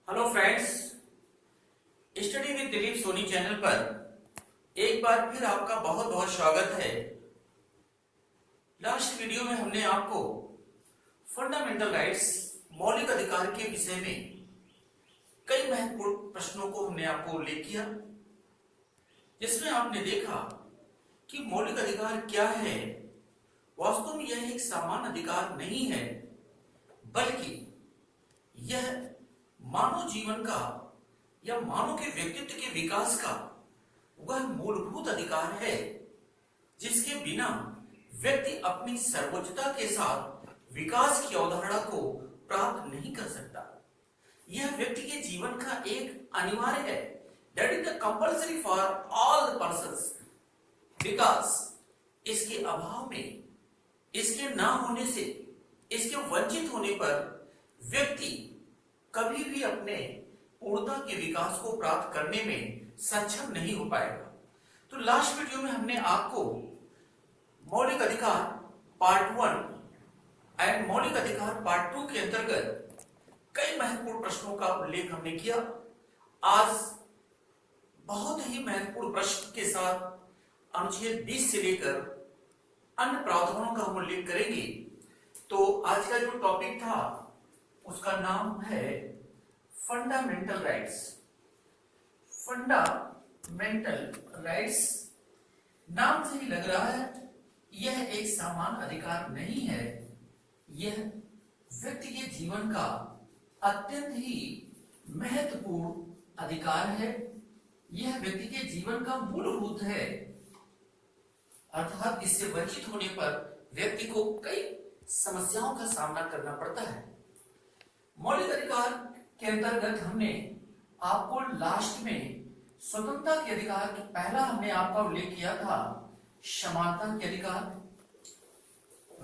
Hello friends, study with Dilip Soni channel पर एक बार फिर आपका बहुत बहुत स्वागत है। लास्ट वीडियो में हमने आपको फंडामेंटल राइट्स मौलिक अधिकार के विषय में कई महत्वपूर्ण प्रश्नों को हमने आपको उल्लेख किया, जिसमें आपने देखा कि मौलिक अधिकार क्या है। वास्तव में यह एक सामान्य अधिकार नहीं है, बल्कि यह मानव जीवन का या मानव के व्यक्तित्व के विकास का वह मूलभूत अधिकार है, जिसके बिना व्यक्ति अपनी सर्वोच्चता के साथ विकास की अवधारणा को प्राप्त नहीं कर सकता। यह व्यक्ति के जीवन का एक अनिवार्य है, that is the compulsory for all the persons, because इसके अभाव में, इसके ना होने से, इसके वंचित होने पर व्यक्ति कभी भी अपने पूर्णता के विकास को प्राप्त करने में सक्षम नहीं हो पाएगा। तो लास्ट वीडियो में हमने आपको मौलिक अधिकार पार्ट 1 एंड मौलिक अधिकार पार्ट 2 के अंतर्गत कई महत्वपूर्ण प्रश्नों का उल्लेख हमने किया। आज बहुत ही महत्वपूर्ण प्रश्न के साथ अनुच्छेद 20 से लेकर अन्य प्रावधानों का हम उल्लेख करेंगे। तो आज का जो टॉपिक था उसका नाम है फंडामेंटल राइट्स। फंडामेंटल राइट्स नाम से ही लग रहा है यह एक सामान्य अधिकार नहीं है, यह व्यक्ति के जीवन का अत्यंत ही महत्वपूर्ण अधिकार है। यह व्यक्ति के जीवन का मूलभूत है, अर्थात इससे वंचित होने पर व्यक्ति को कई समस्याओं का सामना करना पड़ता है। मौलिक अधिकार के अंतर्गत हमने आपको लास्ट में स्वतंत्रता के अधिकार की पहला हमने आपका उल्लेख किया था, समानता के अधिकार,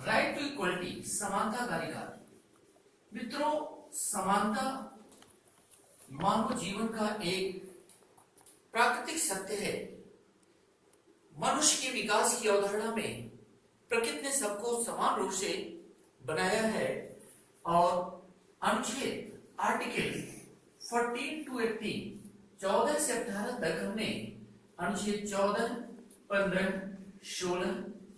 राइट टू इक्वलिटी, समानता का अधिकार। मित्रों, समानता मानव जीवन का एक प्राकृतिक सत्य है। मनुष्य के विकास की अवधारणा में प्रकृति ने सबको समान रूप से बनाया है और अनुच्छेद आर्टिकल 14 to 18, 14 से 18 तक हमने अनुच्छेद 14, 15, 16,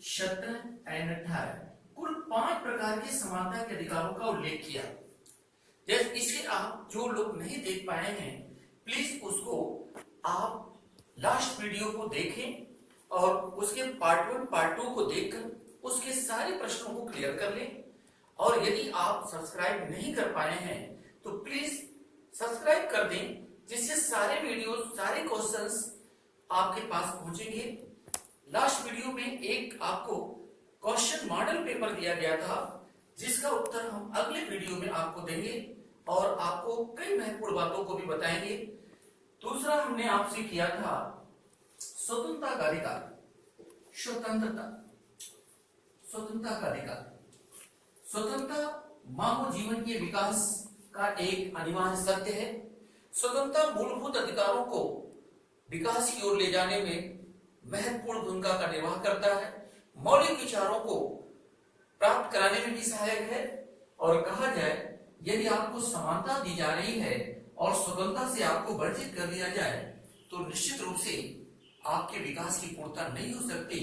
17 एंड 18 कुल 5 प्रकार के समानता के अधिकारों का उल्लेख किया। जैसे इसे आप जो लोग नहीं देख पाए हैं, प्लीज उसको आप लास्ट वीडियो को देखें और उसके पार्ट 1 पार्ट 2 को देखकर उसके सारे प्रश्नों को क्लियर कर लें। और यदि आप सब्सक्राइब नहीं कर पाए हैं तो प्लीज सब्सक्राइब कर दें, जिससे सारे वीडियो, सारे क्वेश्चंस आपके पास पहुंचेंगे। लास्ट वीडियो में एक आपको क्वेश्चन मॉडल पेपर दिया गया था, जिसका उत्तर हम अगले वीडियो में आपको देंगे और आपको कई महत्वपूर्ण बातों को भी बताएंगे। दूसरा हमने आपसे किया था स्वतंत्रता का अधिकार, स्वतंत्रता का अधिकार। स्वतंत्रता मानव जीवन के विकास का एक अनिवार्य सत्य है। स्वतंत्रता मूलभूत अधिकारों को विकास की ओर ले जाने में महत्वपूर्ण भूमिका का निर्वाह करता है, मौलिक विचारों को प्राप्त कराने में भी सहायक है। और कहा जाए, यदि आपको समानता दी जा रही है और स्वतंत्रता से आपको वंचित कर दिया जाए तो निश्चित रूप से आपके विकास की पूर्णता नहीं हो सकती।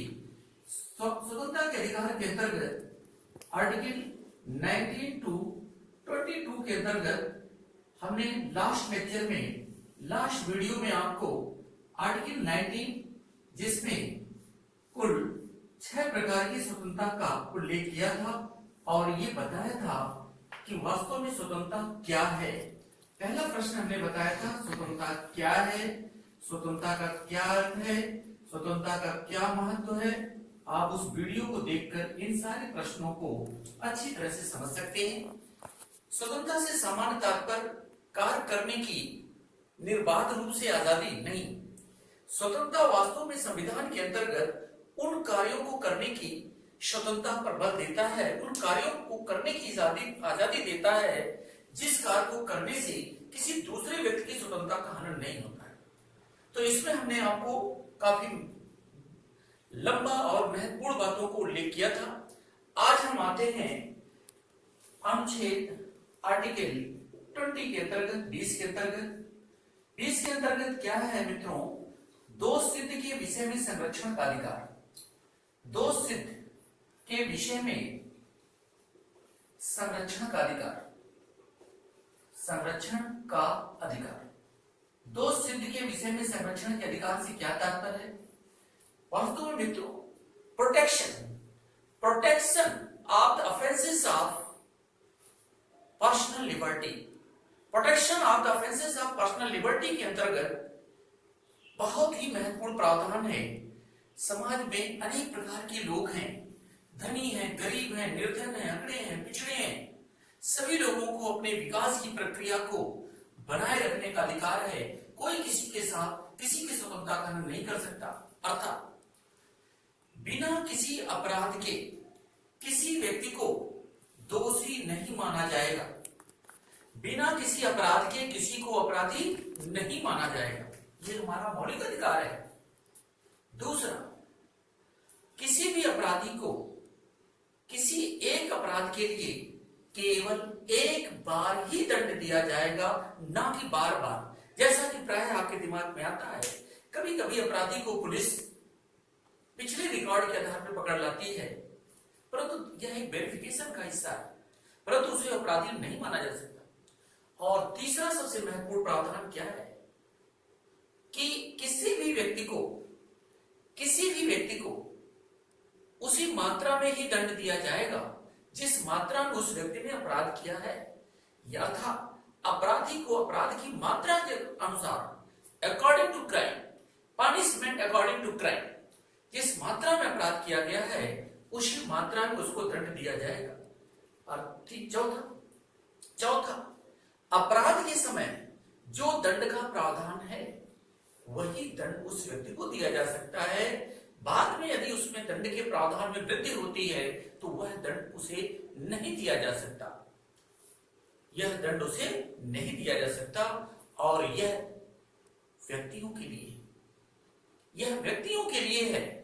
स्वतंत्रता के अधिकार के अंतर्गत आर्टिकल 19 to 22 के अंतर्गत हमने लास्ट लेक्चर में, लास्ट वीडियो में आपको आर्टिकल 19, जिसमें कुल 6 प्रकार की स्वतंत्रता का उल्लेख किया था और ये बताया था कि वास्तव में स्वतंत्रता क्या है। पहला प्रश्न हमने बताया था स्वतंत्रता क्या है, स्वतंत्रता का क्या अर्थ है, स्वतंत्रता का क्या महत्व है। आप उस वीडियो को देखकर इन सारे प्रश्नों को अच्छी तरह से समझ सकते हैं। स्वतंत्रता से सामान्य तात्पर्य कार्य करने की निर्बाध रूप से आजादी नहीं। स्वतंत्रता वास्तव में संविधान के अंतर्गत उन कार्यों को करने की स्वतंत्रता पर बल देता है, उन कार्यों को करने की आजादी देता है जिस कार्य को करने से किसी दूसरे व्यक्ति की स्वतंत्रता का हनन नहीं होता है। तो इसमें हमने आपको काफी लंबा और महत्वपूर्ण बातों को उल्लेख किया था। आज हम आते हैं अनुच्छेद आर्टिकल 20 के अंतर्गत, 20 के अंतर्गत, 20 के अंतर्गत क्या है मित्रों, दो सिद्ध के विषय में संरक्षण का अधिकार। दो सिद्ध के विषय में संरक्षण का अधिकार, संरक्षण का अधिकार। दो सिद्ध के विषय में संरक्षण के अधिकार से क्या तात्पर्य है? वास्तव में मित्रों, protection of the offences of personal liberty, protection of the offences of personal liberty के अंतर्गत बहुत ही महत्वपूर्ण प्रावधान है। समाज में अनेक प्रकार के लोग हैं, धनी हैं, गरीब हैं, निर्धन हैं, अगड़े हैं, पिछड़े हैं, सभी लोगों को अपने विकास की प्रक्रिया को बनाए रखने का अधिकार है। कोई किसी के साथ किसी की स्वतंत्रता का हनन नहीं कर सकता। अर्थात बिना किसी अपराध के किसी व्यक्ति को दोषी नहीं माना जाएगा, बिना किसी अपराध के किसी को अपराधी नहीं माना जाएगा। ये हमारा मौलिक अधिकार है। दूसरा, किसी भी अपराधी को किसी एक अपराध के लिए केवल एक बार ही दंड दिया जाएगा, ना कि बार बार। जैसा कि प्राय आपके दिमाग में आता है, कभी कभी अपराधी को पुलिस पिछले रिकॉर्ड के आधार पर पकड़ लाती है, परंतु यह एक वेरिफिकेशन का हिस्सा है, परंतु उसे अपराधी नहीं माना जा सकता। और तीसरा सबसे महत्वपूर्ण प्रावधान क्या है कि किसी भी व्यक्ति को उसी मात्रा में ही दंड दिया जाएगा जिस मात्रा में उस व्यक्ति ने अपराध किया है, या अपराधी को अपराध की मात्रा के अनुसार according to crime, punishment according to crime, जिस मात्रा में अपराध किया गया है उसी मात्रा में उसको दंड दिया जाएगा। और चौथा, अपराध के समय जो दंड का प्रावधान है वही दंड उस व्यक्ति को दिया जा सकता है। बाद में यदि उसमें दंड के प्रावधान में वृद्धि होती है तो वह दंड उसे नहीं दिया जा सकता, यह दंड उसे नहीं दिया जा सकता। और यह व्यक्तियों के लिए है,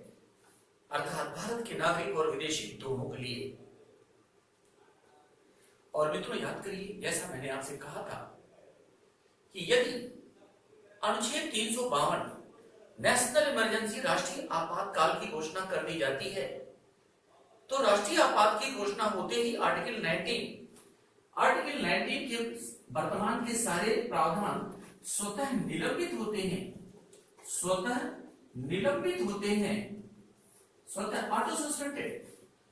अर्थात भारत के नागरिक और विदेशी दोनों के लिए। और मित्रों याद करिए, जैसा मैंने आपसे कहा था कि यदि अनुच्छेद 352 नेशनल इमरजेंसी, राष्ट्रीय आपातकाल की घोषणा कर दी जाती है, तो राष्ट्रीय आपात की घोषणा होते ही आर्टिकल 19 के वर्तमान के सारे प्रावधान स्वतः निलंबित होते हैं, स्वतः ऑटो सस्पेंडेड।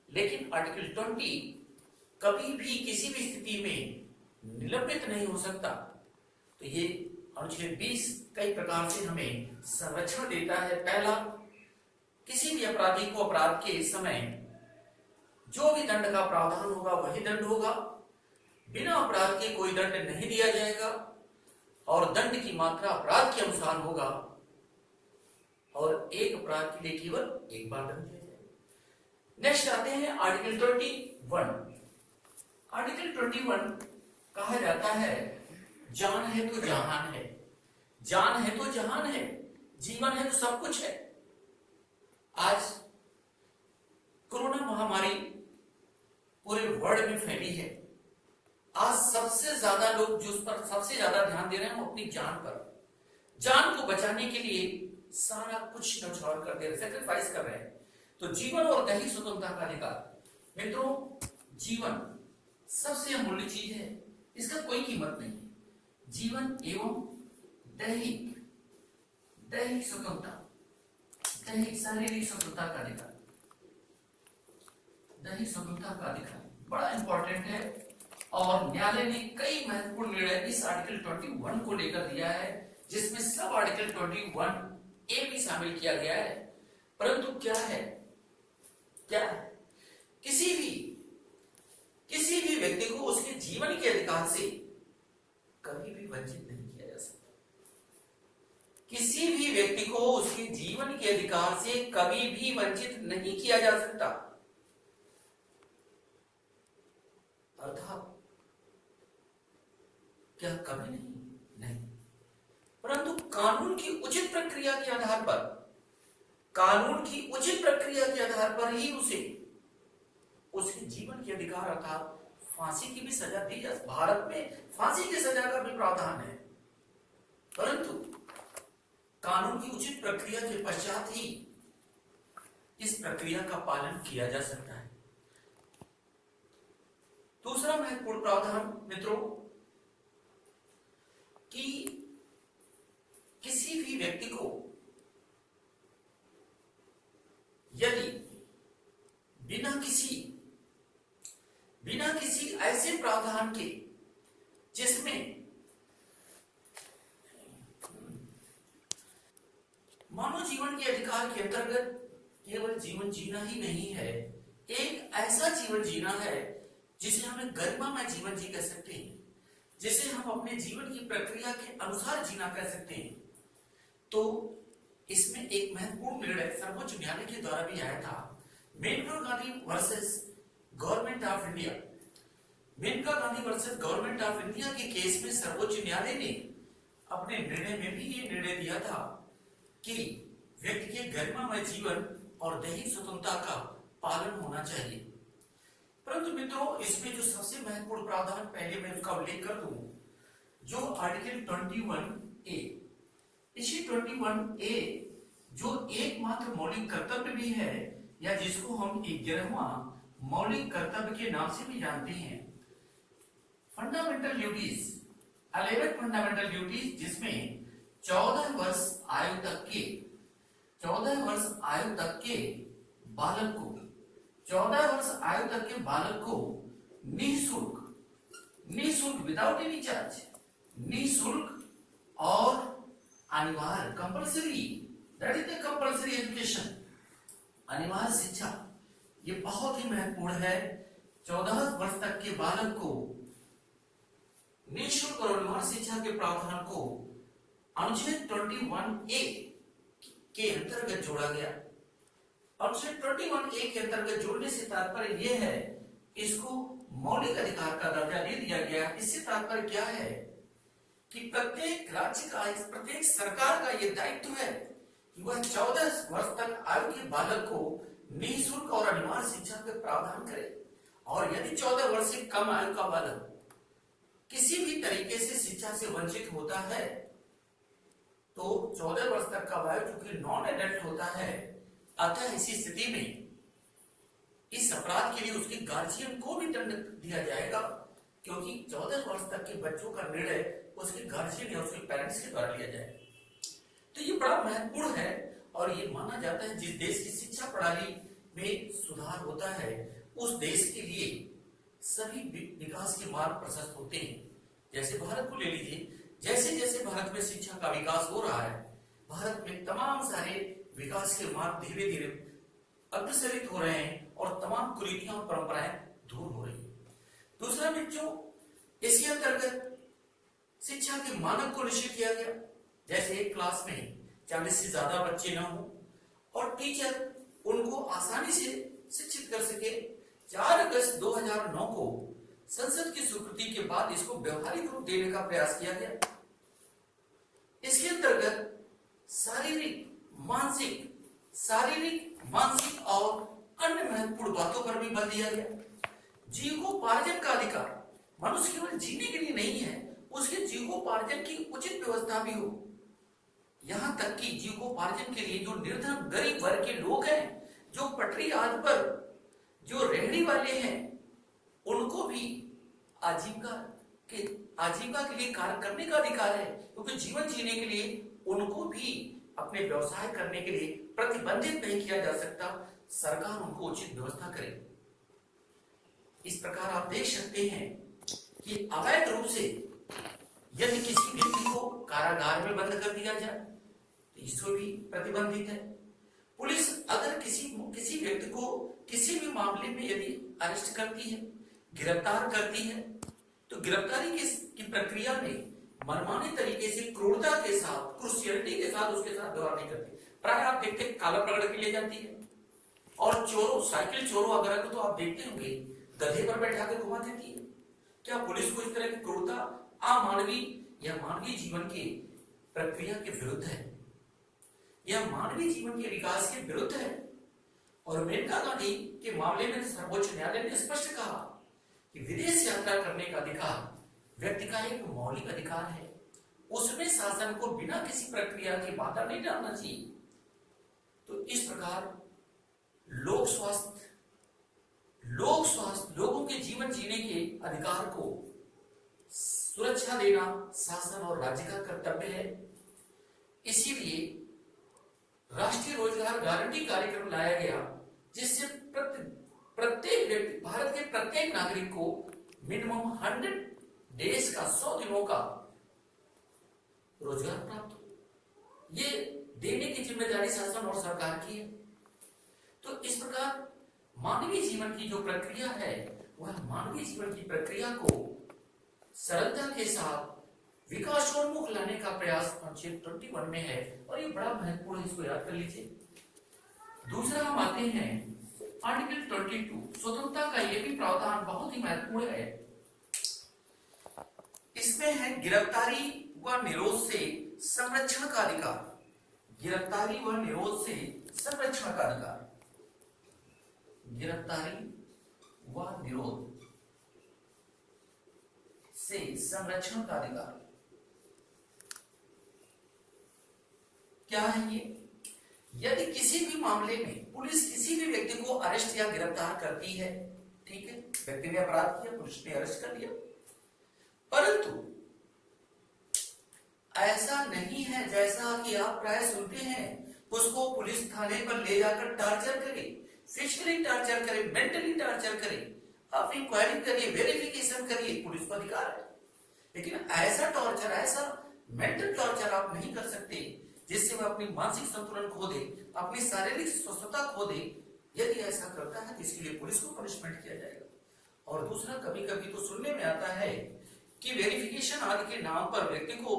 लेकिन आर्टिकल 20 कभी भी किसी भी स्थिति में निलंबित नहीं हो सकता। तो ये अनुच्छेद 20 कई प्रकार से हमें संरक्षण देता है। पहला, किसी भी अपराधी को अपराध के समय जो भी दंड का प्रावधान होगा वही दंड होगा, बिना अपराध के कोई दंड नहीं दिया जाएगा, और दंड की मात्रा अपराध के अनुसार होगा, और एक अपराध के लिए केवल एक बार दंड दिया जाएगा। नेक्स्ट आते हैं आर्टिकल 21। आर्टिकल 21 कहा जाता है, जान है तो जहान है, जान है तो जहान है, जीवन है तो सब कुछ है। आज कोरोना महामारी पूरे वर्ल्ड में फैली है। आज सबसे ज्यादा लोग जो उस पर सबसे ज्यादा ध्यान दे रहे हैं वो अपनी जान पर, जान को बचाने के लिए सारा कुछ न्यौछावर कर दे रहे, सेक्रीफाइस कर रहे हैं। तो जीवन और दैहिक स्वतंत्रता का अधिकार। मित्रों, जीवन सबसे अमूल्य चीज है, इसका कोई कीमत नहीं है। जीवन एवं दैहिक स्वतंत्रता, दैहिक शारीरिक स्वतंत्रता का अधिकार, दैहिक स्वतंत्रता का अधिकार बड़ा इंपॉर्टेंट है। और न्यायालय ने कई महत्वपूर्ण निर्णय इस आर्टिकल 21 को लेकर दिया है, जिसमें सब आर्टिकल 21A भी शामिल किया गया है। परंतु क्या है, किसी भी व्यक्ति को उसके जीवन के अधिकार से कभी भी वंचित नहीं किया जा सकता। किसी भी व्यक्ति को उसके जीवन के अधिकार से कभी भी वंचित नहीं किया जा सकता। अर्थात क्या कभी नहीं, परंतु कानून की उचित प्रक्रिया के आधार पर ही उसे उसके जीवन के अधिकार अर्थात फांसी की भी सजा दी जा, भारत में फांसी की सजा का भी प्रावधान है, परंतु कानून की उचित प्रक्रिया के पश्चात ही इस प्रक्रिया का पालन किया जा सकता है। दूसरा महत्वपूर्ण प्रावधान मित्रों, कि किसी भी व्यक्ति को यदि बिना किसी ऐसे प्रावधान के जिसमें मानव जीवन के अधिकार के अंतर्गत केवल जीवन जीना ही नहीं है, एक ऐसा जीवन जीना है जिसे हमें गरिमामय जीवन जी कह सकते हैं, जिसे हम अपने जीवन की प्रक्रिया के अनुसार जीना कह सकते हैं। तो इसमें एक महत्वपूर्ण निर्णय सर्वोच्च न्यायालय के द्वारा भी आया था, Maneka Gandhi versus government of India. Maneka Gandhi versus government of India के केस में सर्वोच्च न्यायालय ने अपने निर्णय में भी ये निर्णय दिया था कि व्यक्ति के गरिमामय जीवन और दैहिक स्वतंत्रता का पालन होना चाहिए। परंतु मित्रों, इसमें जो सबसे महत्वपूर्ण प्रावधान, पहले मैं उसका उल्लेख कर दूं, जो आर्टिकल 21A, इसी 21A जो एकमात्र मौलिक कर्तव्य भी है, या जिसको हम 11वां मौलिक कर्तव्य के नाम से भी जानते हैं, फंडामेंटल ड्यूटीज, 11 फंडामेंटल ड्यूटीज, जिसमें 14 वर्ष आयु तक के बालक को 14 वर्ष आयु तक के बालक को निःशुल्क विदाउट एनी चार्ज, निःशुल्क और अनिवार्य, compulsory, that is the compulsory education, अनिवार्य शिक्षा, ये बहुत ही महत्वपूर्ण है। 14 वर्ष तक के बालक को निःशुल्क और अनिवार्य शिक्षा के प्रावधान को अनुच्छेद 21A के अंतर्गत जोड़ा गया। अनुच्छेद 21A के अंतर्गत जोड़ने से तात्पर्य यह है, इसको मौलिक अधिकार का दर्जा दे दिया गया। इससे तात्पर्य क्या है कि प्रत्येक राज्य का, प्रत्येक सरकार का यह दायित्व है कि वह 14 वर्ष तक आयु के बालक को निःशुल्क और अनिवार्य शिक्षा के प्रावधान करे, और यदि 14 वर्ष से कम आयु का बालक किसी भी तरीके से शिक्षा से वंचित होता है, तो 14 वर्ष तक का बालक चूंकि नॉन एडल्ट होता है, अतः इसी स्थिति में इस अपराध के लिए उसके गार्जियन को भी दंड दिया जाएगा, क्योंकि 14 वर्ष तक के बच्चों का निर्णय उसके गार्जियन या उसके पेरेंट्स के द्वारा लिया जाएगा। तो ये बड़ा महत्वपूर्ण है, और ये माना जाता है जिस देश की शिक्षा प्रणाली में सुधार होता है, उस देश के लिए सभी विकास के मार्ग प्रशस्त होते हैं। जैसे भारत को ले लीजिए, जैसे जैसे भारत में शिक्षा का विकास हो रहा है, भारत में तमाम सारे विकास के मार्ग धीरे धीरे अग्रसरित हो रहे हैं और तमाम कुरीतियां और परंपराएं दूर हो रही है। दूसरा बच्चों, इसके अंतर्गत शिक्षा के मानक को निश्चित किया गया, जैसे एक क्लास में 40 से ज्यादा बच्चे न हो और टीचर उनको आसानी से शिक्षित कर सके। 4 अगस्त 2009 को संसद की स्वीकृति के बाद इसको व्यवहारिक रूप देने का प्रयास किया गया। इसके अंतर्गत शारीरिक, मानसिक और अन्य महत्वपूर्ण बातों पर भी बल दिया गया। जीविकोपार्जन का अधिकार, मनुष्य केवल जीने के लिए नहीं है, उसके जीविकोपार्जन की उचित व्यवस्था भी हो। यहां तक कि जीविकोपार्जन के लिए जो निर्धन गरीब वर्ग के लोग हैं, जो पटरी आदि पर जो रेहड़ी वाले हैं, उनको भी आजीविका के लिए कार्य करने का अधिकार है, क्योंकि जीवन जीने के लिए उनको भी अपने व्यवसाय करने के लिए प्रतिबंधित नहीं किया जा सकता। सरकार उनको उचित व्यवस्था करे। इस प्रकार आप देख सकते हैं कि अवैध रूप से यदि किसी व्यक्ति को कारागार में बंद कर दिया जाए तो इसको भी प्रतिबंधित है। पुलिस अगर किसी व्यक्ति को किसी भी मामले में यदि अरेस्ट करती है, गिरफ्तार करती है, तो गिरफ्तारी की प्रक्रिया में मनमाने तरीके से क्रूरता के साथ, क्रूशियलिटी के साथ उसके साथ व्यवहार नहीं करती। प्राय आप देखते हैं काला पकड़ के ले जाती है, और चोरों, साइकिल चोरों वगैरह को तो आप देखते होंगे गधे पर बैठा के घुमा देती है। क्या पुलिस को इस तरह की क्रूरता अमानवीय या मानवीय जीवन की प्रक्रिया के विरुद्ध है, यह मानवीय जीवन के विकास के विरुद्ध है। और मेनका गांधी के मामले में सर्वोच्च न्यायालय ने स्पष्ट कहा कि विदेश झगड़ा करने का अधिकार व्यक्ति का एक मौलिक अधिकार है। उसमें शासन को बिना किसी प्रक्रिया की बाधा नहीं डालना चाहिए। तो इस प्रकार लोक स्वास्थ्य लोगों के जीवन जीने के अधिकार को सुरक्षा देना शासन और राज्य का कर्तव्य है। इसीलिए राष्ट्रीय रोजगार गारंटी कार्यक्रम लाया गया, जिससे प्रत्येक व्यक्ति, भारत के प्रत्येक नागरिक को मिनिमम 100 डेज का 100 दिनों का रोजगार प्राप्त हो। ये देने की जिम्मेदारी शासन और सरकार की है। तो इस प्रकार मानवीय जीवन की जो प्रक्रिया है, वह मानवीय जीवन की प्रक्रिया को सरलता के साथ विकासोन्मुख लाने का प्रयास अनुच्छेद 21 में है, और ये बड़ा महत्वपूर्ण है, इसको याद कर लीजिए। दूसरा हम आते हैं आर्टिकल 22, स्वतंत्रता का ये भी प्रावधान बहुत ही महत्वपूर्ण है। इसमें है गिरफ्तारी व निरोध से संरक्षण का अधिकार। गिरफ्तारी व निरोध से संरक्षण का अधिकार। गिरफ्तारी व निरोध से संरक्षण का अधिकार क्या है ये? यदि किसी भी मामले में पुलिस किसी भी व्यक्ति को अरेस्ट या गिरफ्तार करती है, ठीक है, व्यक्ति ने अपराध किया, पुलिस ने अरेस्ट कर लिया, परंतु ऐसा नहीं है जैसा कि आप प्राय सुनते हैं, उसको पुलिस थाने पर ले जाकर टॉर्चर करे, फिजिकली टॉर्चर करे, मेंटली टॉर्चर करे, आप इंक्वायरी करिए, वेरिफिकेशन करिए, पुलिस को अधिकार है। लेकिन ऐसा टॉर्चर, ऐसा मेंटल टॉर्चर आप नहीं कर सकते जिससे वह अपनी मानसिक संतुलन खो दे, अपनी शारीरिक स्वस्थता खो दे। यदि ऐसा करता है तो इसके लिए पुलिस को पनिशमेंट किया जाएगा। और दूसरा, कभी कभी तो सुनने में आता है कि वेरिफिकेशन आदि के नाम पर व्यक्ति को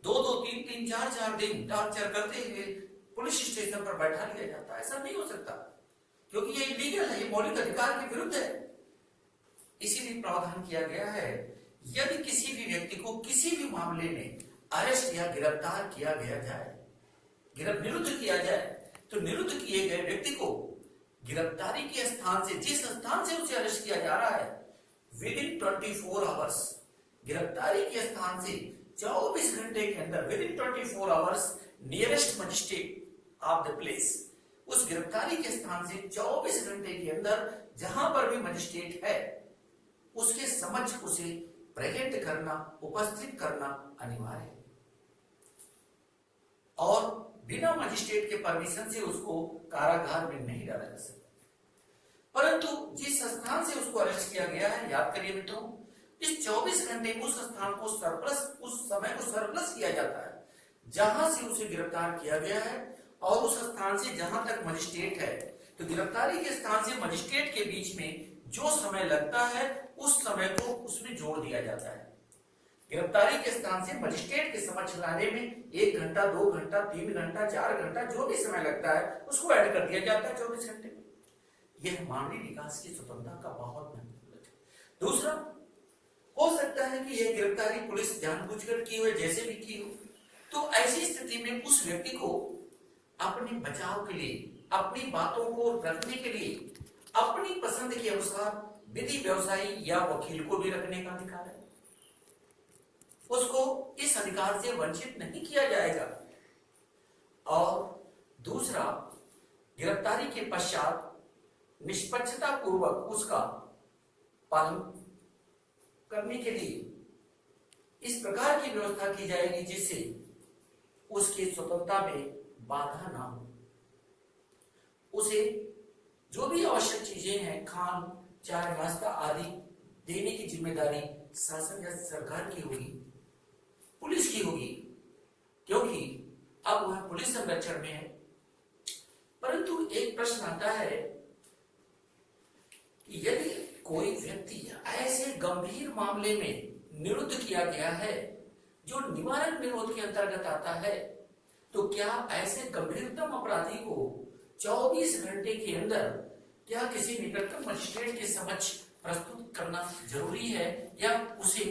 2-2, 3-3, 4-4 दिन टॉर्चर करते हुए पुलिस स्टेशन पर बैठा लिया जाता है। ऐसा नहीं हो सकता, क्योंकि ये इलीगल है, ये मौलिक अधिकार के विरुद्ध है। इसीलिए प्रावधान किया गया है, यदि किसी भी व्यक्ति को किसी भी मामले में अरेस्ट या गिरफ्तार किया गया जाए, निरुद्ध किया जाए, तो निरुद्ध किए गए व्यक्ति को गिरफ्तारी के स्थान से, जिस स्थान से उसे अरेस्ट किया जा रहा है, विदिन 24 आवर्स, गिरफ्तारी के स्थान से 24 घंटे के अंदर, within 24 hours, nearest magistrate of the place, उस गिरफ्तारी के स्थान से 24 घंटे के अंदर जहां पर भी मजिस्ट्रेट है, उसके समक्ष उसे प्रेजेंट करना, उपस्थित करना अनिवार्य है। और बिना मजिस्ट्रेट के परमिशन से उसको कारागार में नहीं डाला जा सकता। परंतु जिस स्थान से उसको अरेस्ट किया गया है, याद करिए मित्रों, इस 24 घंटे में उस स्थान को सरप्लस, उस समय को सरप्लस किया जाता है जहां से उसे गिरफ्तार किया गया है, और उस स्थान से जहां तक मजिस्ट्रेट है। तो गिरफ्तारी के स्थान से मजिस्ट्रेट के बीच में जो समय लगता है, उस समय को उसमें जोड़ दिया जाता है। गिरफ्तारी के स्थान से मजिस्ट्रेट के समक्ष लाने में 1 घंटा, 2 घंटा, 3 घंटा, 4 घंटा, जो भी समय लगता है, उसको ऐड कर दिया जाता है 24 घंटे में। यह मानवीय विकास की स्वतंत्रता का बहुत महत्वपूर्ण है। दूसरा, हो सकता है कि यह गिरफ्तारी पुलिस जानबूझकर की हो, जैसे भी की हो, तो ऐसी स्थिति में उस व्यक्ति को अपने बचाव के लिए, अपनी बातों को रखने के लिए, अपनी पसंद के अनुसार विधि व्यवसायी या वकील को भी रखने का अधिकार है। उसको इस अधिकार से वंचित नहीं किया जाएगा। और दूसरा, गिरफ्तारी के पश्चात निष्पक्षता पूर्वक उसका पालन करने के लिए इस प्रकार की व्यवस्था की जाएगी जिससे उसकी स्वतंत्रता में बाधा ना हो। उसे जो भी आवश्यक चीजें हैं, खान, चाय, नाश्ता आदि देने की जिम्मेदारी शासन या सरकार की होगी, पुलिस की होगी, क्योंकि अब वह पुलिस संरक्षण में है। परंतु एक प्रश्न आता है कि यदि कोई व्यक्ति ऐसे गंभीर मामले में निरुद्ध किया गया है जो निवारक निरोध के अंतर्गत आता है, तो क्या ऐसे गंभीरतम अपराधी को 24 घंटे के अंदर क्या किसी निकटतम मजिस्ट्रेट के समक्ष प्रस्तुत करना जरूरी है, या उसे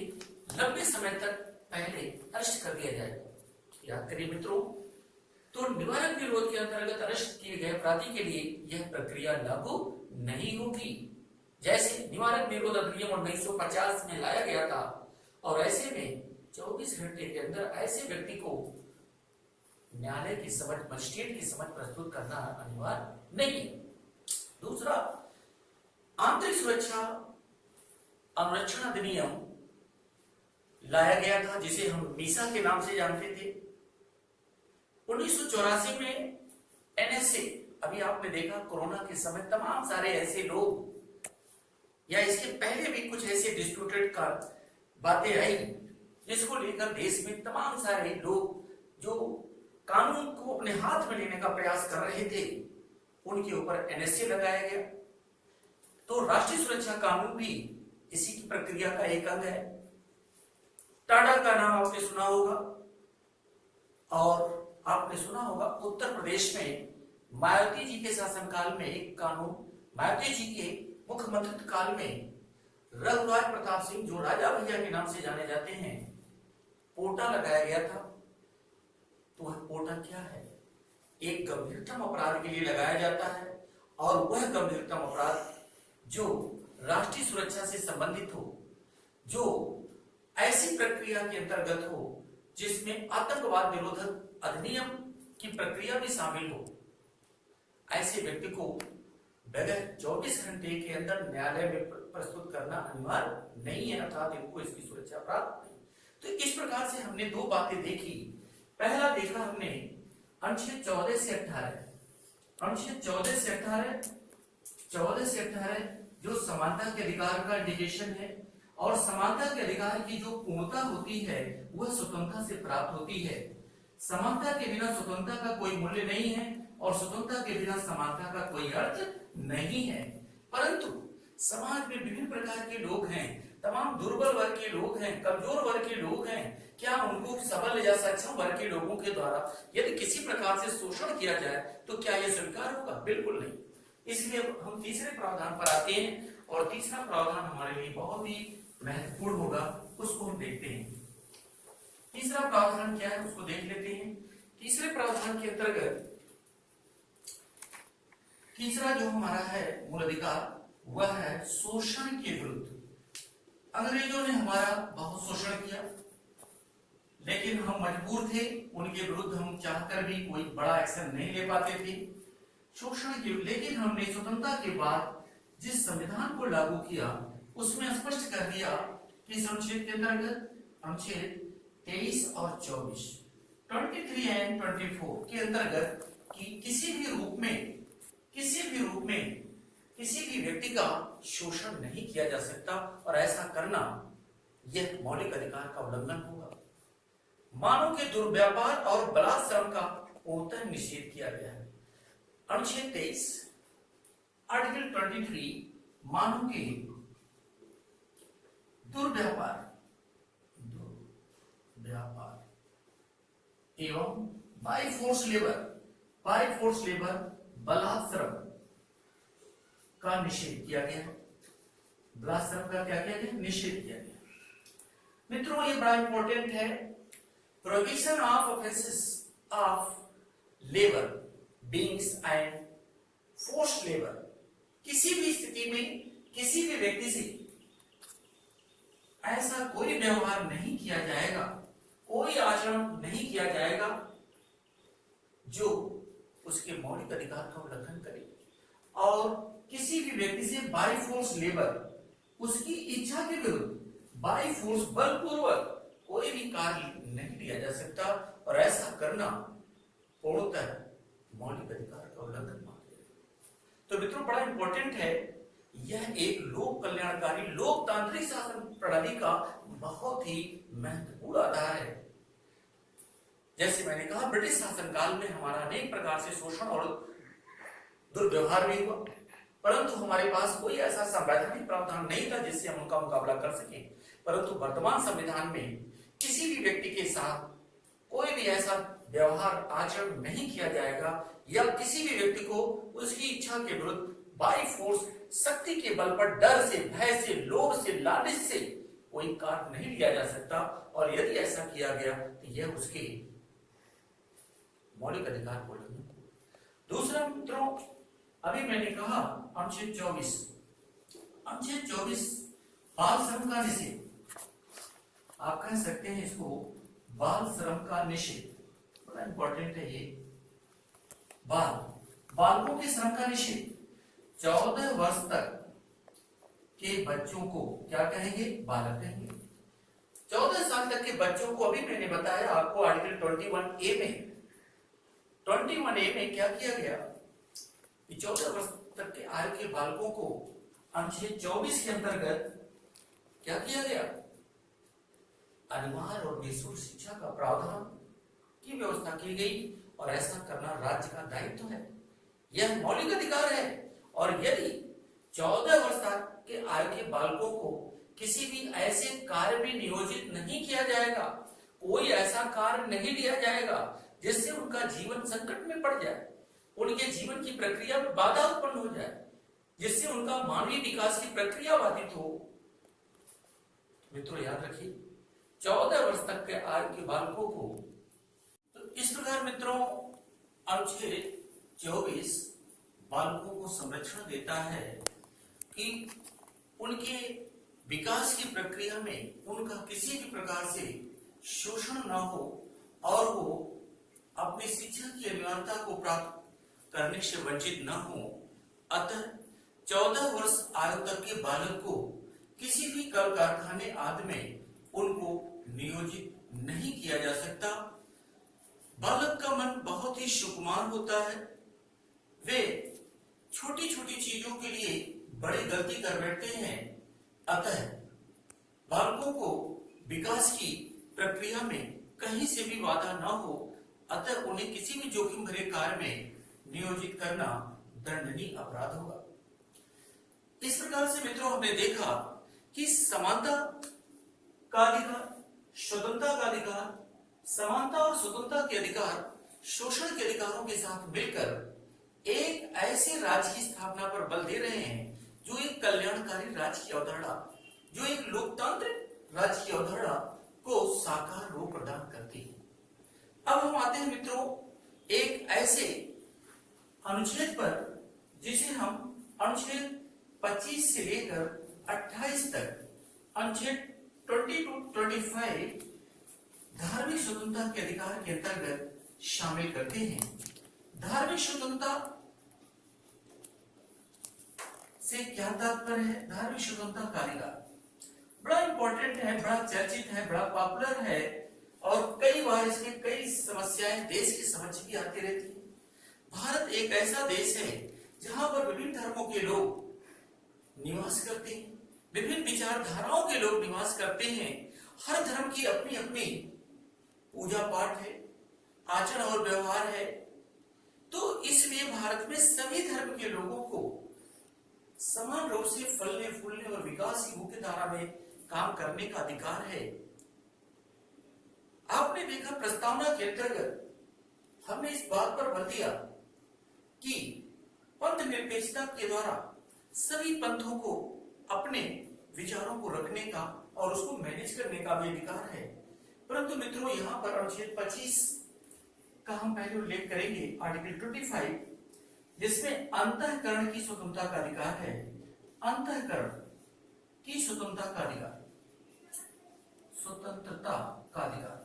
लंबे समय तक पहले अरेस्ट कर दिया जाए? याद करिए मित्रों, तो निवारक निरोध के अंतर्गत अरेस्ट किए गए अपराधी के लिए यह प्रक्रिया लागू नहीं होगी। जैसे निवारक निरोध अधिनियम 1950 में लाया गया था, और ऐसे में 24 घंटे के अंदर ऐसे व्यक्ति को न्यायालय की समझ, मजिस्ट्रेट की समझ प्रस्तुत करना अनिवार्य नहीं है। दूसरा, आंतरिक सुरक्षा अनुरक्षण अधिनियम लाया गया था, जिसे हम मीसा के नाम से जानते थे। 1984 में एनएसए, अभी आपने देखा कोरोना के समय तमाम सारे ऐसे लोग, या इसके पहले भी कुछ ऐसे डिस्प्यूटेड का बातें आई, जिसको लेकर देश में तमाम सारे लोग जो कानून को अपने हाथ में लेने का प्रयास कर रहे थे, उनके ऊपर एनएसए लगाया गया। तो राष्ट्रीय सुरक्षा कानून भी इसी की प्रक्रिया का एक अंग है। टाडा का नाम आपने सुना होगा, और आपने सुना होगा उत्तर प्रदेश में मायावती जी के शासनकाल में एक कानून, मायावती जी के मुख्यमंत्री काल में रघुराज प्रताप सिंह, जो राजा भैया के नाम से जाने जाते हैं, पोटा लगाया गया था। तो वह पोटा क्या है? एक गंभीरतम अपराध के लिए लगाया जाता है, और वह गंभीरतम अपराध जो राष्ट्रीय सुरक्षा से संबंधित हो, जो ऐसी प्रक्रिया के अंतर्गत हो जिसमें आतंकवाद निरोधक अधिनियम की प्रक्रिया भी शामिल हो, ऐसे व्यक्ति को बगैर 24 घंटे के अंदर न्यायालय में प्रस्तुत करना अनिवार्य नहीं है, अर्थात इनको इसकी सुरक्षा प्राप्त नहीं। तो इस प्रकार से हमने दो बातें देखी। पहला देखा हमने अनुच्छेद 14 से 18, अनुच्छेद 14 से 18, 14 से 18 जो समानता के अधिकार का इंडिकेशन है, और समानता के अधिकार की जो पूर्णता होती है वह स्वतंत्रता से प्राप्त होती है। समानता के बिना स्वतंत्रता का कोई मूल्य नहीं है, और स्वतंत्रता के बिना समानता का कोई अर्थ नहीं है। परंतु समाज में विभिन्न प्रकार के लोग हैं, तमाम दुर्बल वर्ग के लोग हैं, कमजोर वर्ग के लोग हैं। क्या उनको सबल या सक्षम वर्ग के लोगों के द्वारा यदि किसी प्रकार से शोषण किया जाए तो क्या यह स्वीकार होगा? बिल्कुल नहीं। इसलिए हम तीसरे प्रावधान पर आते हैं, और तीसरा प्रावधान हमारे लिए बहुत ही महत्वपूर्ण होगा, उसको हम देखते हैं। तीसरा प्रावधान क्या है उसको देख लेते हैं। तीसरे प्रावधान के अंतर्गत तीसरा जो हमारा है मूल अधिकार, वह है शोषण के विरुद्ध। अंग्रेजों ने हमारा बहुत शोषण किया, लेकिन हम मजबूर थे, उनके विरुद्ध हम चाहकर भी कोई बड़ा एक्शन नहीं ले पाते थे शोषण के। लेकिन हमने स्वतंत्रता के बाद जिस संविधान को लागू किया उसमें स्पष्ट कर दिया कि इस अनुच्छेद के अंतर्गत, अनुच्छेद 23 और 24, 23 एंड 24 के अंतर्गत कि किसी भी रूप में किसी भी व्यक्ति का शोषण नहीं किया जा सकता, और ऐसा करना यह मौलिक अधिकार का उल्लंघन होगा। मानव के दुर्व्यवहार और बलात्कार का पूर्णतः निषेध किया गया है। अनुच्छेद 23, आर्टिकल 23, मानव के दुर्व्यवहार एवं बाय फोर्स लेबर बलात्कार का निषेध किया गया। बलात्कार का क्या किया गया? निषेध किया गया। मित्रों, ये बड़ा इंपॉर्टेंट है। Prohibition of offences of labour beings and forced labour, किसी भी स्थिति में किसी भी व्यक्ति से ऐसा कोई व्यवहार नहीं किया जाएगा, कोई आचरण नहीं किया जाएगा जो उसके मौलिक अधिकार का उल्लंघन करे, और किसी भी व्यक्ति से बाय फोर्स लेबर, उसकी इच्छा के विरुद्ध बाय फोर्स बलपूर्वक कोई भी कार्य नहीं लिया जा सकता, और ऐसा करना पूर्णतः मौलिक अधिकार का उल्लंघन माना जाएगा। तो मित्रों, बड़ा इंपॉर्टेंट है, यह एक लोक कल्याणकारी लोकतांत्रिक शासन प्रणाली का बहुत ही महत्वपूर्ण आधार है। जैसे मैंने कहा, ब्रिटिश शासनकाल में हमारा अनेक प्रकार से शोषण और दुर्व्यवहार भी हुआ, परंतु हमारे पास कोई ऐसा संवैधानिक प्रावधान नहीं था जिससे हम उनका मुकाबला कर सके। परंतु वर्तमान संविधान में किसी भी व्यक्ति के साथ कोई भी ऐसा व्यवहार आचरण नहीं किया जाएगा, या किसी भी व्यक्ति को उसकी इच्छा के विरुद्ध बाय फोर्स, शक्ति के बल पर, डर से, भय से, लोभ से, लालच से कोई कार्य नहीं लिया जा सकता, और यदि ऐसा किया गया तो यह उसके मौलिक अधिकार को उल्लंघन। दूसरा मित्रों, अभी मैंने कहा अनुच्छेद 24, अनुच्छेद 24 बाल श्रम का निषेध। आप कह सकते हैं इसको बाल श्रम का निषेध, बड़ा इंपॉर्टेंट है ये। बालकों के श्रम का निषेध। 14 वर्ष तक के बच्चों को क्या कहेंगे? बालक कहेंगे। 14 साल तक के बच्चों को, अभी मैंने बताया आपको आर्टिकल 21A में क्या किया गया कि 14 वर्ष तक के आयु के बालकों को अनुच्छेद 24 के अंतर्गत क्या किया गया? अनिवार्य और निःशुल्क शिक्षा का प्रावधान की व्यवस्था की गई, और ऐसा करना राज्य का दायित्व है। यह मौलिक अधिकार है, और यदि 14 वर्ष तक के आयु के बालकों को किसी भी ऐसे कार्य में नियोजित नहीं किया जाएगा, कोई ऐसा कार्य नहीं लिया जाएगा जिससे उनका जीवन संकट में पड़ जाए, उनके जीवन की प्रक्रिया में बाधा उत्पन्न हो जाए, जिससे उनका मानवीय विकास की प्रक्रिया बाधित हो। मित्रों याद रखिए, 14 वर्ष तक के आयु के बालकों को, तो इस प्रकार मित्रों अनुच्छेद 24 बालकों को संरक्षण देता है कि उनके विकास की प्रक्रिया में उनका किसी भी प्रकार से शोषण न हो, और वो अपनी शिक्षा की अनिवार्यता को प्राप्त करने से वंचित न हो। अतः 14 वर्ष आयु तक के बालक को किसी भी कल कारखाने आदि में उनको नियोजित नहीं किया जा सकता। बालक का मन बहुत ही सुकुमार होता है, वे छोटी छोटी चीजों के लिए बड़ी गलती कर बैठते हैं। अतः बालकों को विकास की प्रक्रिया में कहीं से भी बाधा न हो, अतः उन्हें किसी भी जोखिम भरे कार्य में नियोजित करना दंडनीय अपराध होगा। इस प्रकार से मित्रों हमने देखा कि समानता का अधिकार, स्वतंत्रता का अधिकार, समानता और स्वतंत्रता के अधिकार शोषण के अधिकारों के साथ मिलकर एक ऐसे राज्य की स्थापना पर बल दे रहे हैं जो एक कल्याणकारी राज्य की अवधारणा, जो एक लोकतांत्रिक राज्य की अवधारणा को साकार रूप प्रदान करती है। अब हम आते हैं मित्रों एक ऐसे अनुच्छेद पर जिसे हम अनुच्छेद 25 से लेकर 28 तक, अनुच्छेद 20 to 25 धार्मिक स्वतंत्रता के अधिकार के अंतर्गत शामिल करते हैं। धार्मिक स्वतंत्रता से क्या तात्पर्य है? धार्मिक स्वतंत्रता का अधिकार बड़ा इंपॉर्टेंट है, बड़ा चर्चित है, बड़ा पॉपुलर है, और कई बार इसमें कई समस्याएं देश के समक्ष भी आती रहती है। भारत एक ऐसा देश है जहां पर विभिन्न धर्मों के लोग निवास करते हैं, विभिन्न विचारधाराओं के लोग निवास करते हैं। हर धर्म की अपनी अपनी पूजा पाठ है, आचरण और व्यवहार है। तो इसलिए भारत में सभी धर्म के लोगों को समान रूप से फलने फूलने और विकास की मुख्य धारा में काम करने का अधिकार है। आपने देखा प्रस्तावना के अंतर्गत हमने इस बात पर बल दिया कि पंथ निरपेक्षता के द्वारा सभी पंथों को अपने विचारों को रखने का और उसको मैनेज करने का भी अधिकार है। परंतु मित्रों यहाँ पर अनुच्छेद 25 का हम पहले उल्लेख करेंगे, आर्टिकल 25, जिसमें अंतःकरण की स्वतंत्रता का अधिकार है। अंतःकरण की स्वतंत्रता का अधिकार, स्वतंत्रता का अधिकार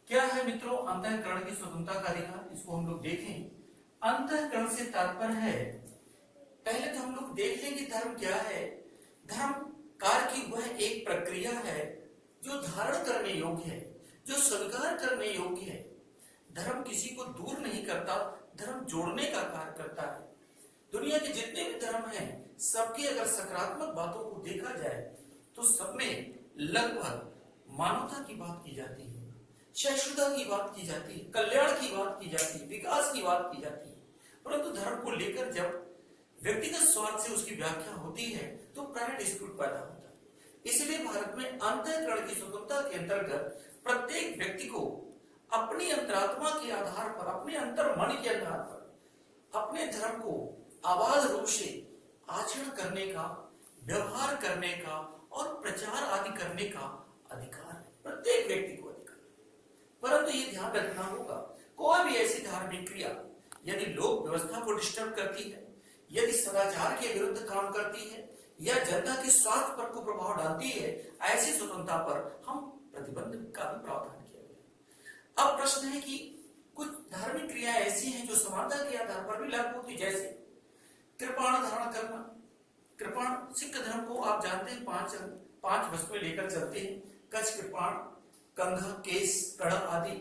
क्या है मित्रों? अंतःकरण की स्वतंत्रता का अधिकार, इसको हम लोग देखें। अंतःकरण से तात्पर्य है, पहले तो हम लोग देख लें कि धर्म क्या है। धर्म कार्य की वह एक प्रक्रिया है जो धारण करने योग्य है, जो स्वीकार करने योग्य है। धर्म किसी को दूर नहीं करता, धर्म जोड़ने का कार्य करता है। दुनिया के जितने भी धर्म हैं, सबकी अगर सकारात्मक बातों को देखा जाए तो सब में लगभग मानवता की बात की जाती है, सहिष्णुता की बात की जाती है, कल्याण की बात की जाती है, विकास की बात की जाती है। परंतु धर्म को लेकर जब व्यक्तिगत स्वार्थ से उसकी व्याख्या होती है तो प्राइवेट डिस्प्यूट पैदा होता है। इसलिए भारत में अंतःकरण की स्वतंत्रता के अंतर्गत प्रत्येक व्यक्ति को अपनी अंतरात्मा के आधार पर, अपने अंतर मन के आधार पर अपने धर्म को आवाज रूप से आचरण करने का, व्यवहार करने का और प्रचार आदि करने का अधिकार है, प्रत्येक व्यक्ति को अधिकार। परंतु ये ध्यान रखना होगा, कोई भी ऐसी धार्मिक क्रिया यदि लोक व्यवस्था को डिस्टर्ब करती है, यदि सदाचार के विरुद्ध काम करती है, या जनता के स्वास्थ्य पर कुप्रभाव डालती है, ऐसी स्वतंत्रता पर हम प्रतिबंध का भी प्रावधान किया गया। अब प्रश्न है कि कुछ धार्मिक क्रियाएं ऐसी हैं जो समानता के आधार पर भी लागू होती, जैसे कृपाण धारण करना। कृपाण सिख धर्म को आप जानते हैं पांच वस्तुएं लेकर चलते हैं, कच्छ, कृपाण, कंघा, केस, कड़ा आदि।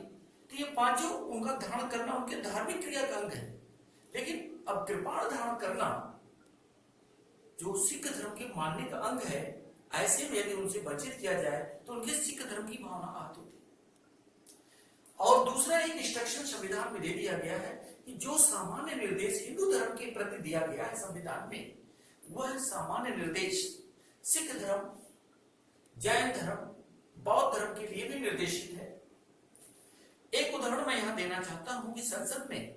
तो ये पांचों उनका धारण करना उनके धार्मिक क्रिया का अंग है। लेकिन अब कृपाण धारण करना जो सिख धर्म के मानने का अंग है, ऐसे में यदि उनसे वंचित किया जाए तो उनके सिख धर्म की भावना आहत होती है। और दूसरा एक इंस्ट्रक्शन संविधान में दे दिया गया है कि जो सामान्य निर्देश हिंदू धर्म के प्रति दिया गया है संविधान में, वह सामान्य निर्देश सिख धर्म, जैन धर्म, बौद्ध धर्म के लिए भी निर्देशित है। एक उदाहरण मैं यहां देना चाहता हूं कि संसद में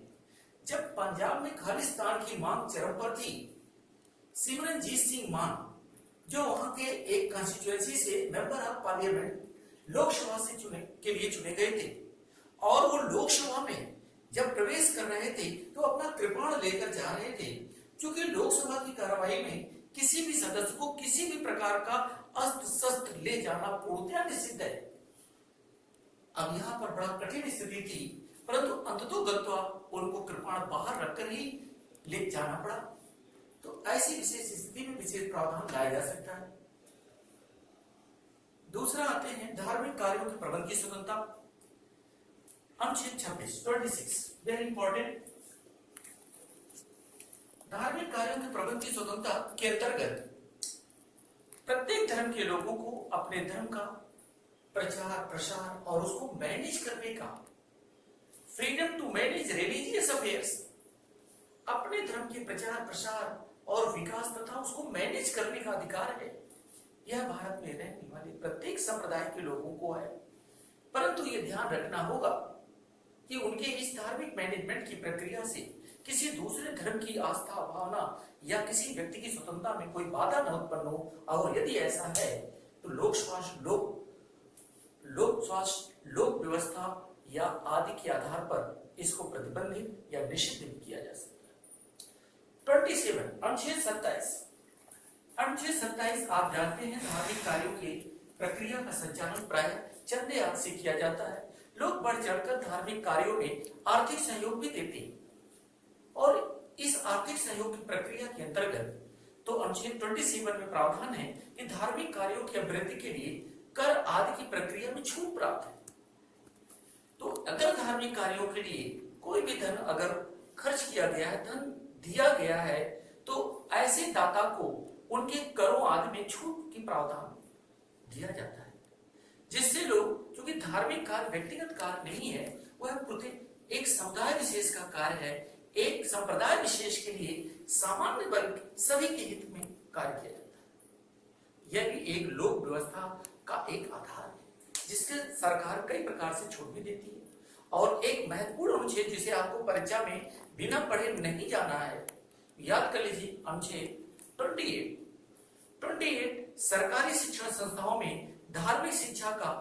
जब पंजाब में खालिस्तान की मांग चरम पर थी, सिमरनजीत सिंह मान, जो वहां के एक कॉन्स्टिट्यूएंसी से मेंबर ऑफ पार्लियामेंट लोकसभा से के लिए चुने गए थे, और वो लोकसभा में जब प्रवेश कर रहे थे तो अपना कृपाण लेकर जा रहे थे, क्योंकि लोकसभा की कार्यवाही में किसी भी सदस्य को किसी भी प्रकार का अस्त्र शस्त्र ले जाना पूर्णतया निषिद्ध है। अब यहाँ पर बड़ा कठिन स्थिति थी, परंतु अंततोगत्वा उनको कृपाण बाहर रखकर ही ले जाना पड़ा। तो ऐसी विशेष स्थिति में विशेष प्रावधान लाया जा सकता है। दूसरा आते हैं धार्मिक कार्यों के प्रबंध की स्वतंत्रता। अनुच्छेद 26 वेरी इंपॉर्टेंट। धार्मिक कार्यों के प्रबंध की स्वतंत्रता के अंतर्गत प्रत्येक धर्म के लोगों को अपने धर्म का प्रचार प्रसार और उसको मैनेज करने का, freedom to manage religious affairs, अपने धर्म के प्रचार प्रसार और विकास तथा उसको मैनेज करने का अधिकार है। यह भारत में रहने वाले प्रत्येक संप्रदाय के लोगों को है, परंतु यह ध्यान रखना होगा कि उनके इस धार्मिक मैनेजमेंट की प्रक्रिया से किसी दूसरे धर्म की आस्था भावना या किसी व्यक्ति की स्वतंत्रता में कोई बाधा न उत्पन्न हो, और यदि ऐसा है तो लोक व्यवस्था या आदि के आधार पर इसको प्रतिबंधित या निषिद्ध भी किया जा सकता है। 27 अनुच्छेद 27 आप जानते हैं धार्मिक कार्यों के प्रक्रिया का संचालन प्राय चंदे आदि से किया जाता है। लोग बढ़ चढ़कर धार्मिक कार्यों में आर्थिक सहयोग भी देते हैं, और इस आर्थिक सहयोग की प्रक्रिया के अंतर्गत तो अनुच्छेद 27 में प्रावधान है कि धार्मिक कार्यों की अभिवृद्धि के लिए कर आदि की प्रक्रिया में छूट प्राप्त है। तो अगर धार्मिक कार्यों के लिए कोई भी धन अगर खर्च किया गया है, धन दिया गया है, तो ऐसे दाता को उनके करों आदि में छूट की प्रावधान दिया जाता है, जिससे लोग, क्योंकि धार्मिक कार्य व्यक्तिगत कार्य नहीं है, वह एक समुदाय विशेष का कार्य है, एक संप्रदाय विशेष के लिए सामान्य वर्ग सभी के हित में कार्य किया जाता है। यह भी एक लोक व्यवस्था का एक आधार है, जिसके सरकार कई प्रकार से छूट भी देती है। और एक महत्वपूर्ण अनुच्छेद जिसे आपको परीक्षा में बिना पढ़े नहीं जाना है, याद कर लीजिए, अनुच्छेद 28 सरकारी शिक्षण संस्थाओं में धार्मिक शिक्षा का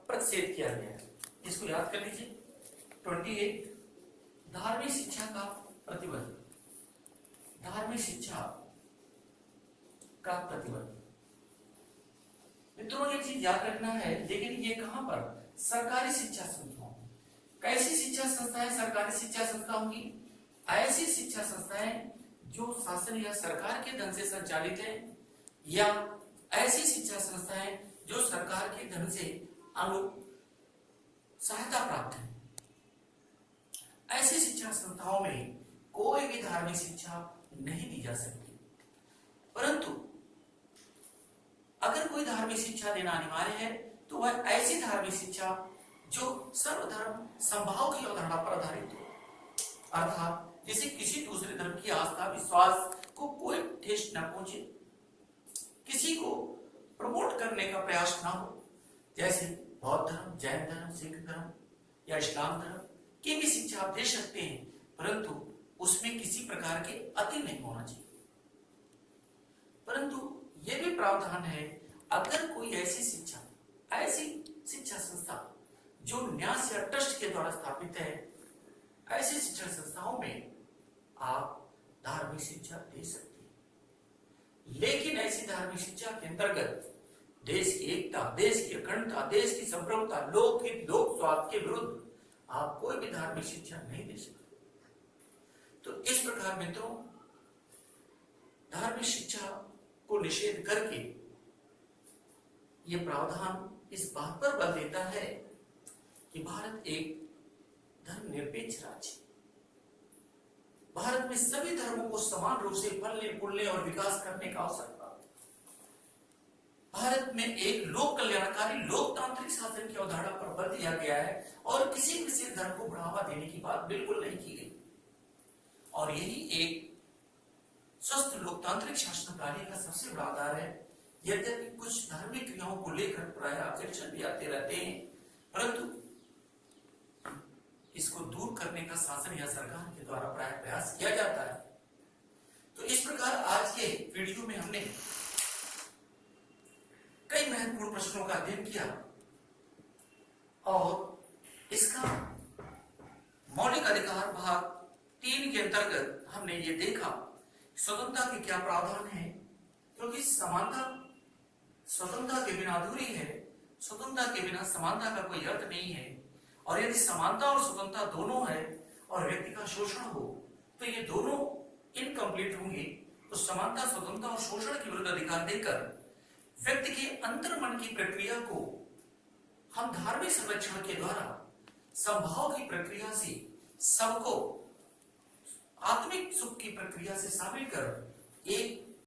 प्रतिषेध किया गया है। इसको याद कर लीजिए, 28 धार्मिक शिक्षा का प्रतिबंध, धार्मिक शिक्षा का प्रतिबंध। मित्रों ये चीज याद रखना है, लेकिन ये कहां पर? सरकारी शिक्षा संस्थाओं। कैसी शिक्षा संस्थाएं सरकारी शिक्षा संस्थाओं की? ऐसी शिक्षा संस्थाएं जो शासन या सरकार के धन से संचालित है, या ऐसी शिक्षा संस्थाएं जो सरकार के धन से सहायता प्राप्त है। ऐसी शिक्षा संस्थाओं में कोई भी धार्मिक शिक्षा नहीं दी जा सकती, परंतु अगर कोई धार्मिक शिक्षा देना अनिवार्य है तो वह ऐसी धार्मिक शिक्षा जो सर्वधर्म समभाव की अवधारणा पर आधारित हो, अर्थात जिसे किसी दूसरे धर्म की आस्था विश्वास को कोई ठेस न पहुंचे, किसी को प्रमोट करने का प्रयास ना हो, जैसे बौद्ध धर्म, जैन धर्म, सिख धर्म या इस्लाम धर्म की भी शिक्षा आप दे सकते हैं, परंतु उसमें किसी प्रकार के अति नहीं होना चाहिए। परंतु यह भी प्रावधान है, अगर कोई ऐसी शिक्षा संस्था जो न्यास या ट्रस्ट के द्वारा स्थापित है, ऐसी शिक्षण संस्थाओं में आप धार्मिक शिक्षा दे सकते हैं। लेकिन ऐसी धार्मिक शिक्षा के अंतर्गत देश की एकता, देश की अखंडता, देश की संप्रभुता, लोकहित, लोक स्वार्थ के विरुद्ध आप कोई भी धार्मिक शिक्षा नहीं दे सकते। तो इस प्रकार मित्रों, धार्मिक शिक्षा को निषेध करके यह प्रावधान इस बात पर बल देता है कि भारत एक धर्मनिरपेक्ष राज्य है। भारत में सभी धर्मों को समान रूप से फलने, फूलने और विकास करने का अवसर प्राप्त है। भारत में एक लोक कल्याणकारी लोकतांत्रिक शासन की अवधारणा पर बल दिया गया है और किसी विशेष धर्म को बढ़ावा देने की बात बिल्कुल नहीं की गई। और यही एक स्वस्थ लोकतांत्रिक शासन प्रणाली का सबसे बड़ा आधार है। यद्यपि कुछ धार्मिक क्रियाओं को लेकर प्रायः ऑब्जेक्शन भी आते रहते हैं, परंतु इसको दूर करने का शासन या सरकार के द्वारा प्रायः प्रयास किया जाता है। तो इस प्रकार आज के वीडियो में हमने कई महत्वपूर्ण प्रश्नों का अध्ययन किया और इसका मौलिक अधिकार भाग 3 के अंतर्गत हमने ये देखा स्वतंत्रता के क्या प्रावधान है, क्योंकि समानता स्वतंत्रता के बिना अधूरी है, स्वतंत्रता के बिना समानता का कोई अर्थ नहीं है। और यदि समानता और स्वतंत्रता दोनों है और व्यक्ति का शोषण हो तो ये दोनों इनकम्प्लीट होंगे। तो समानता, स्वतंत्रता और शोषण के विरुद्ध अधिकार देकर व्यक्ति के अंतर्मन की प्रक्रिया को हम धार्मिक संरक्षण के द्वारा संभाव की प्रक्रिया से सबको आत्मिक सुख की प्रक्रिया से शामिल कर एक